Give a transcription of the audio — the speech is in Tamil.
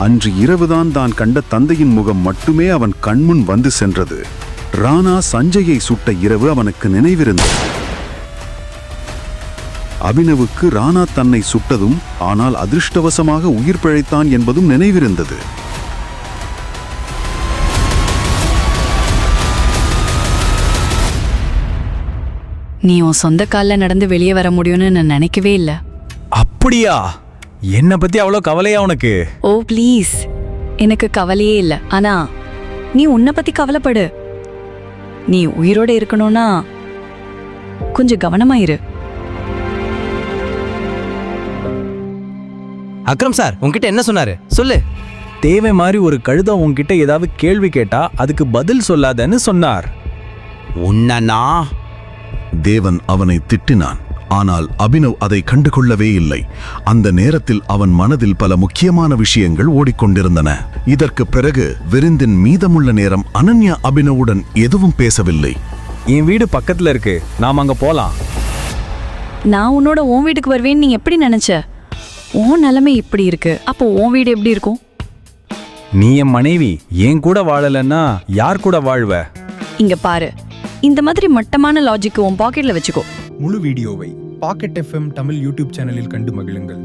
அன்று இரவுதான் தான் கண்ட தந்தையின் முகம் மட்டுமே அவன் கண்முன் வந்து சென்றது. ராணா சஞ்சயை சுட்ட இரவு அவனுக்கு நினைவிருந்தது. அபினவுக்கு ராணா தன்னை சுட்டதும் ஆனால் அதிர்ஷ்டவசமாக உயிர் பிழைத்தான் என்பதும் நினைவிருந்தது. நீ உன் சொந்த கால்ல நடந்து வெளியே வர முடியும்னு நான் நினைக்கவே இல்லை. அப்படியா? என்ன பத்தி அவ்வளோ கவலையா உனக்கு? ஓ ப்ளீஸ், எனக்கு கவலையே இல்லை. ஆனா நீ உன்னை பத்தி கவலைப்படு. நீ உயிரோட இருக்கணும்னா கொஞ்சம் கவனமாயிரு. அக்ரம் சார் உன்கிட்ட என்ன சொன்னாரு சொல்லு. தேவை மாதிரி ஒரு கழுதை உன்கிட்ட ஏதாவது கேள்வி கேட்டா அதுக்கு பதில் சொல்லாதன்னு சொன்னார். உன்னனா? தேவன் அவனை திட்டினான். ஆனால் அபினவ் அதை கண்டுகொள்ளவே இல்லை. அந்த நேரத்தில் அவன் மனதில் பல முக்கியமான விஷயங்கள் ஓடிக்கொண்டிருந்தன. இதற்கு பிறகு விருந்தின் மீதமுள்ள நேரம் அனன்யா அபினவுடன் எதுவும் பேசவில்லை. என் வீடு பக்கத்துல இருக்கு, நாம அங்க போலாம். நான் உன்னோட உன் வீட்டுக்கு வருவேன்னு நீ எப்படி நினைச்ச? உன் நிலைமை இப்படி இருக்கு, அப்போ உன் வீடு எப்படி இருக்கும்? நீ என் மனைவி, என் கூட வாழலன்னா யார் கூட வாழ்வ? இங்க பாரு, இந்த மாதிரி மட்டமான லாஜிக் உன் பாக்கெட்ல வச்சுக்கோ. முழு வீடியோவை பாக்கெட் FM தமிழ் யூடியூப் சேனலில் கண்டு மகிழுங்கள்.